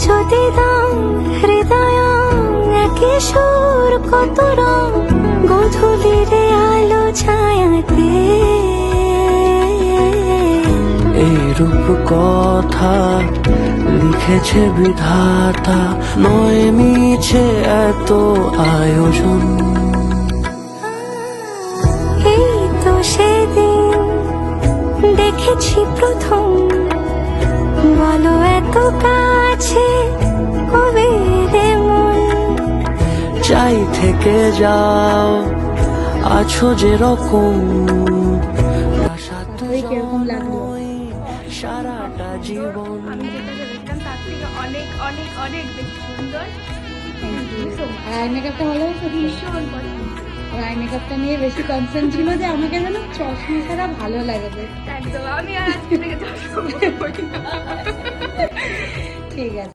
যদি দাও হৃদয় একই সুর কত রং গধূলির আলো ছায়াতে এই রূপ কথা লিখেছে বিধাতা, নয় মিছে এত আয়োজন। এই তো সেদিন দেখেছি প্রথম, বলো এত কাছে কবে রে মন। চাই থেকে যাও আছো যেরকম, কিরকম লাগলো? সারাটা জীবন। আমি যেটা ভেবেছিলাম তার থেকে অনেক অনেক অনেক বেশি সুন্দর। আর আই মেকআপটা ভালো হয়েছে? ভীষণ পছন্দ। আর আই মেকআপটা নিয়ে বেশি কনসার্ন ছিল যে আমাকে যেন চশমা ছাড়া ভালো লাগে বেশ। একদম আমি আর আজকে থেকে দর্শক ঠিক আছে।